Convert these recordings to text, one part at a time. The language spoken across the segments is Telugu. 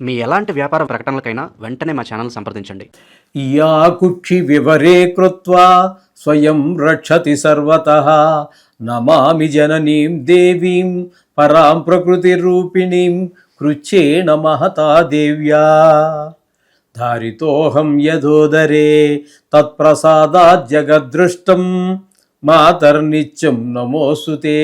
మీ ఎలాంటి వ్యాపార ప్రకటనలకైనా వెంటనే మా ఛానల్ సంప్రదించండి. యా కుక్షి వివరే కృత్వా స్వయం రక్షతి సర్వతః నమామి జననీం దేవీం పరాం ప్రకృతి రూపిణీం కృచ్ఛేన మహతా దేవ్యా ధారితోహం యథోదరే తత్ప్రసాదాత్ జగద్దృష్టం మాతర్నిత్యం నమోస్తుతే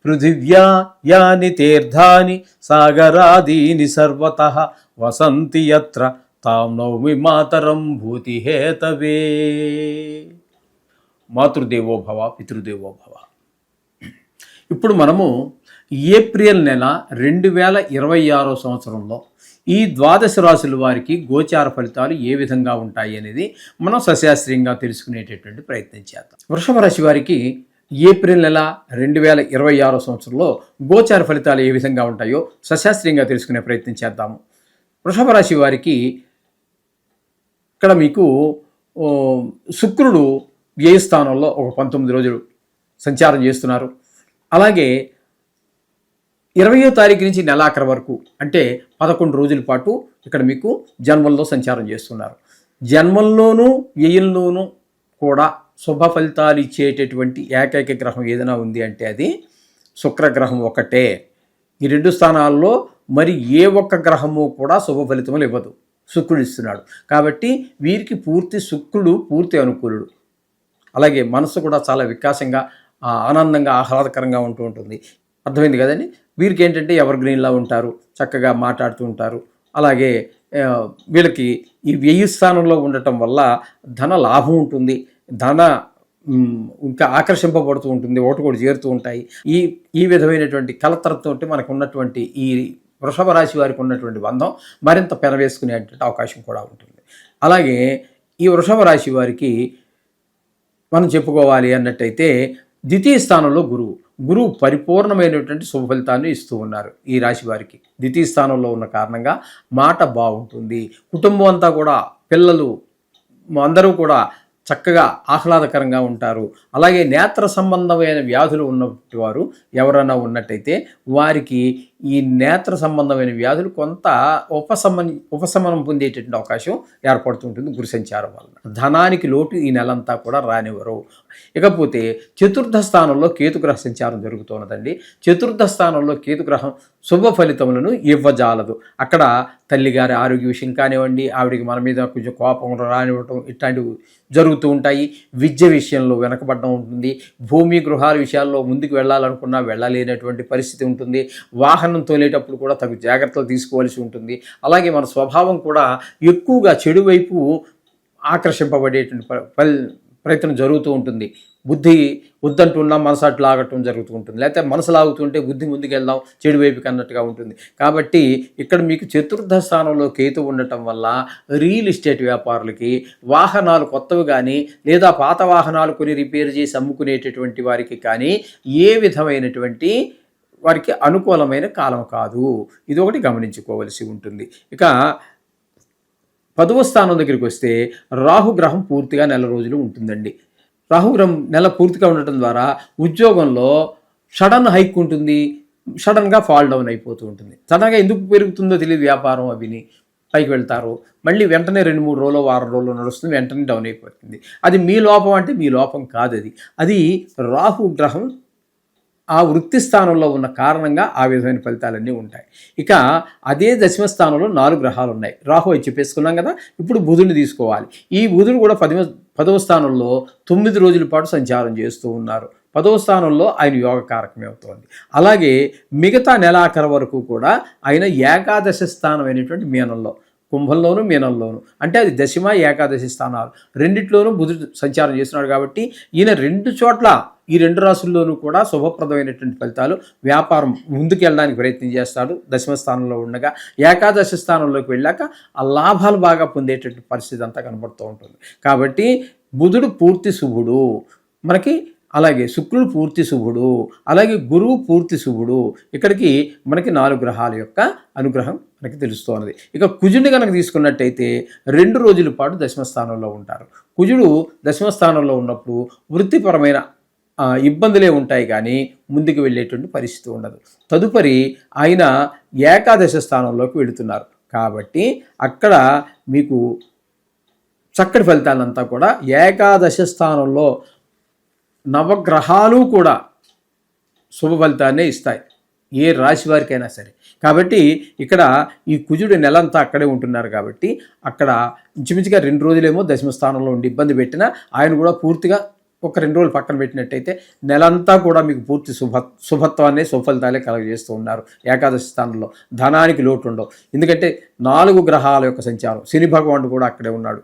పృథివ్యా యాని తీర్థాని సాగరాదీని సర్వతః వసంతి యత్ర తాం నౌమి మాతరం భూతిహేతవే. మాతృదేవో భవ పితృదేవో భవ. ఇప్పుడు మనము ఏప్రిల్ నెల 2026 సంవత్సరంలో ఈ ద్వాదశ రాశుల వారికి గోచార ఫలితాలు ఏ విధంగా ఉంటాయి అనేది మనం సశాస్త్రీయంగా తెలుసుకునేటటువంటి ప్రయత్నం చేద్దాం. వృషభ రాశి వారికి ఏప్రిల్ నెల 2026 సంవత్సరంలో గోచార ఫలితాలు ఏ విధంగా ఉంటాయో సశాస్త్రీయంగా తెలుసుకునే ప్రయత్నం చేద్దాము. వృషభ రాశి వారికి ఇక్కడ మీకు శుక్రుడు వ్యయ స్థానంలో ఒక 19 రోజులు సంచారం చేస్తున్నారు. అలాగే 20వ తారీఖు నుంచి నెలాఖరు వరకు అంటే 11 రోజుల పాటు ఇక్కడ మీకు జన్మంలో సంచారం చేస్తున్నారు. జన్మంలోనూ వ్యయంలోనూ కూడా శుభ ఫలితాలు ఇచ్చేటటువంటి ఏకైక గ్రహం ఏదైనా ఉంది అంటే అది శుక్రగ్రహం ఒకటే. ఈ 2 స్థానాల్లో మరి ఏ ఒక్క గ్రహము కూడా శుభ ఫలితములు ఇవ్వదు, శుక్రుడు ఇస్తున్నాడు. కాబట్టి వీరికి శుక్రుడు పూర్తి అనుకూలుడు. అలాగే మనసు కూడా చాలా వికాసంగా ఆనందంగా ఆహ్లాదకరంగా ఉంటూ ఉంటుంది. అర్థమైంది కదండి. వీరికి ఏంటంటే ఎవర్ గ్రీన్లా ఉంటారు, చక్కగా మాట్లాడుతూ ఉంటారు. అలాగే వీళ్ళకి ఈ వ్యయ స్థానంలో ఉండటం వల్ల ధన లాభం ఉంటుంది, ధన ఇంకా ఆకర్షింపబడుతూ ఉంటుంది, ఒకటి చేరుతూ ఉంటాయి. ఈ విధమైనటువంటి కలతరతో మనకు ఉన్నటువంటి ఈ వృషభ రాశి వారికి ఉన్నటువంటి బంధం మరింత పెనవేసుకునేటువంటి అవకాశం కూడా ఉంటుంది. అలాగే ఈ వృషభ రాశి వారికి మనం చెప్పుకోవాలి అన్నట్టయితే ద్వితీయ స్థానంలో గురువు పరిపూర్ణమైనటువంటి శుభ ఫలితాన్ని ఇస్తూ ఉన్నారు. ఈ రాశి వారికి ద్వితీయ స్థానంలో ఉన్న కారణంగా మాట బాగుంటుంది, కుటుంబం అంతా కూడా పిల్లలు అందరూ కూడా చక్కగా ఆహ్లాదకరంగా ఉంటారు. అలాగే నేత్ర సంబంధమైన వ్యాధులు ఉన్నటువంటి వారు ఎవరైనా ఉన్నట్టయితే వారికి ఈ నేత్ర సంబంధమైన వ్యాధులు కొంత ఉపశమనం పొందేటటువంటి అవకాశం ఏర్పడుతుంటుంది గురు సంచారం వలన. ధనానికి లోటు ఈ నెలంతా కూడా రానివ్వరు. ఇకపోతే చతుర్థ స్థానంలో కేతుగ్రహ సంచారం జరుగుతున్నదండి. చతుర్థ స్థానంలో కేతుగ్రహం శుభ ఫలితములను ఇవ్వజాలదు. అక్కడ తల్లిగారి ఆరోగ్య విషయం కానివ్వండి, ఆవిడికి మన మీద కొంచెం కోపం రానివ్వటం ఇట్లాంటివి జరుగుతూ ఉంటాయి. విద్య విషయంలో వెనకబడడం ఉంటుంది. భూమి గృహాల విషయాల్లో ముందుకు వెళ్ళాలనుకున్నా వెళ్ళలేనటువంటి పరిస్థితి ఉంటుంది. వాహనం తోలేటప్పుడు కూడా తగు జాగ్రత్తలు తీసుకోవాల్సి ఉంటుంది. అలాగే మన స్వభావం కూడా ఎక్కువగా చెడు వైపు ఆకర్షింపబడేటువంటి ప్రయత్నం జరుగుతూ ఉంటుంది. బుద్ధి వద్దంటున్నా మనసు అటు లాగటం జరుగుతూ ఉంటుంది, లేకపోతే మనసు లాగుతుంటే బుద్ధి ముందుకు వెళ్దాం చెడు వైపుకి అన్నట్టుగా ఉంటుంది. కాబట్టి ఇక్కడ మీకు చతుర్థ స్థానంలో కేతు ఉండటం వల్ల రియల్ ఎస్టేట్ వ్యాపారులకి వాహనాలు కొత్తవి కానీ లేదా పాత వాహనాలు కొని రిపేర్ చేసి అమ్ముకునేటటువంటి వారికి కానీ ఏ విధమైనటువంటి వారికి అనుకూలమైన కాలం కాదు. ఇది ఒకటి గమనించుకోవలసి ఉంటుంది. ఇక 10వ స్థానం దగ్గరికి వస్తే రాహుగ్రహం పూర్తిగా నెల రోజులు ఉంటుందండి. రాహుగ్రహం నెల పూర్తిగా ఉండటం ద్వారా ఉద్యోగంలో సడన్ హైక్ ఉంటుంది, సడన్గా ఫాల్ డౌన్ అయిపోతూ ఉంటుంది. సడన్గా ఎందుకు పెరుగుతుందో తెలియదు, వ్యాపారం అవిని పైకి వెళ్తారు, మళ్ళీ వెంటనే 2-3 రోజులు వారం రోజులు నడుస్తుంది, వెంటనే డౌన్ అయిపోతుంది. అది మీ లోపం అంటే మీ లోపం కాదు, అది రాహుగ్రహం ఆ వృత్తి స్థానంలో ఉన్న కారణంగా ఆ విధమైన ఫలితాలన్నీ ఉంటాయి. ఇక అదే దశమ స్థానంలో 4 గ్రహాలు ఉన్నాయి. రాహు అని చెప్పేసుకున్నాం కదా. ఇప్పుడు బుధుడిని తీసుకోవాలి. ఈ బుధుడు కూడా 10వ స్థానంలో 9 రోజుల పాటు సంచారం చేస్తూ ఉన్నారు. 10వ స్థానంలో ఆయన యోగ కారకమే అవుతోంది. అలాగే మిగతా నెలాఖరు వరకు కూడా ఆయన ఏకాదశ స్థానం అయినటువంటి మీనంలో, కుంభంలోను మీనంలోను, అంటే అది దశమ ఏకాదశి స్థానాలు రెండిట్లోనూ బుధుడు సంచారం చేస్తున్నాడు. కాబట్టి ఈయన 2 చోట్ల ఈ 2 రాశుల్లోనూ కూడా శుభప్రదమైనటువంటి ఫలితాలు, వ్యాపారం ముందుకు వెళ్ళడానికి ప్రయత్నం చేస్తాడు. దశమ స్థానంలో ఉండగా ఏకాదశి స్థానంలోకి వెళ్ళాక ఆ లాభాలు బాగా పొందేటటువంటి పరిస్థితి అంతా కనబడుతూ ఉంటుంది. కాబట్టి బుధుడు పూర్తి శుభుడు మనకి, అలాగే శుక్రుడు పూర్తి శుభుడు, అలాగే గురువు పూర్తి శుభుడు. ఇక్కడికి మనకి 4 గ్రహాల యొక్క అనుగ్రహం మనకి తెలుస్తున్నది. ఇక కుజుడిని కనుక తీసుకున్నట్టయితే 2 రోజుల పాటు దశమ స్థానంలో ఉంటారు. కుజుడు దశమ స్థానంలో ఉన్నప్పుడు వృత్తిపరమైన ఇబ్బందులే ఉంటాయి కానీ ముందుకు వెళ్ళేటువంటి పరిస్థితి ఉండదు. తదుపరి ఆయన ఏకాదశ స్థానంలోకి వెళుతున్నారు. కాబట్టి అక్కడ మీకు చక్కటి ఫలితాలంతా కూడా ఏకాదశ స్థానంలో నవగ్రహాలు కూడా శుభ ఫలితాన్నే ఇస్తాయి, ఏ రాశి వారికైనా సరే. కాబట్టి ఇక్కడ ఈ కుజుడు నెలంతా అక్కడే ఉంటున్నారు కాబట్టి అక్కడ ఇంచుమించుగా 2 రోజులేమో దశమ స్థానంలో ఉండి ఇబ్బంది పెట్టినా ఆయన కూడా పూర్తిగా ఒక 2 రోజులు పక్కన పెట్టినట్టయితే నెలంతా కూడా మీకు పూర్తి శుభత్వాన్ని సుఫలితాలే కలగజేస్తూ ఉన్నారు. ఏకాదశి స్థానంలో ధనానికి లోటు ఉండవు, ఎందుకంటే 4 గ్రహాల యొక్క సంచారం. శని భగవానుడు కూడా అక్కడే ఉన్నాడు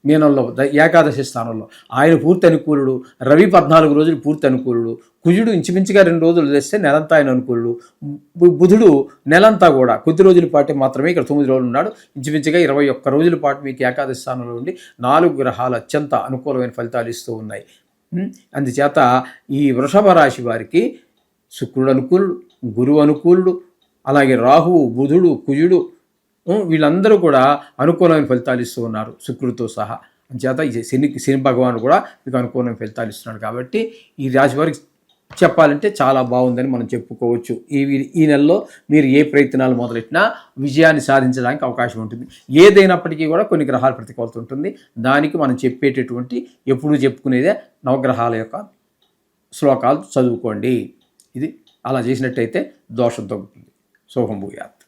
మీనంలో ఏకాదశి స్థానంలో, ఆయన పూర్తి అనుకూలుడు. రవి 14 రోజులు పూర్తి అనుకూలుడు. కుజుడు ఇంచుమించుగా 2 రోజులు తెస్తే నెలంతా ఆయన అనుకూలుడు. బుధుడు నెలంతా కూడా కొద్ది రోజుల పాటు మాత్రమే ఇక్కడ 9 రోజులు ఉన్నాడు. ఇంచుమించుగా 21 రోజుల పాటు మీకు ఏకాదశి స్థానంలో ఉండి 4 గ్రహాలు అత్యంత అనుకూలమైన ఫలితాలు ఇస్తూ ఉన్నాయి. అందుచేత ఈ వృషభ రాశి వారికి శుక్రుడు అనుకూలుడు, గురువు అనుకూలుడు, అలాగే రాహువు, బుధుడు, కుజుడు వీళ్ళందరూ కూడా అనుకూలమైన ఫలితాలు ఇస్తూ ఉన్నారు శుక్రుడితో సహా. అంచేత శని భగవానుడు కూడా మీకు అనుకూలమైన ఫలితాలు ఇస్తున్నాడు. కాబట్టి ఈ రాశి వారికి చెప్పాలంటే చాలా బాగుందని మనం చెప్పుకోవచ్చు. ఈ నెలలో మీరు ఏ ప్రయత్నాలు మొదలెట్టినా విజయాన్ని సాధించడానికి అవకాశం ఉంటుంది. ఏదైనప్పటికీ కూడా కొన్ని గ్రహాల ప్రతికూలత ఉంటుంది. దానికి మనం చెప్పేటటువంటి ఎప్పుడూ చెప్పుకునేదే నవగ్రహాల యొక్క శ్లోకాలు చదువుకోండి. ఇది అలా చేసినట్టయితే దోషం తగ్గుతుంది. శుభం భూయాత్.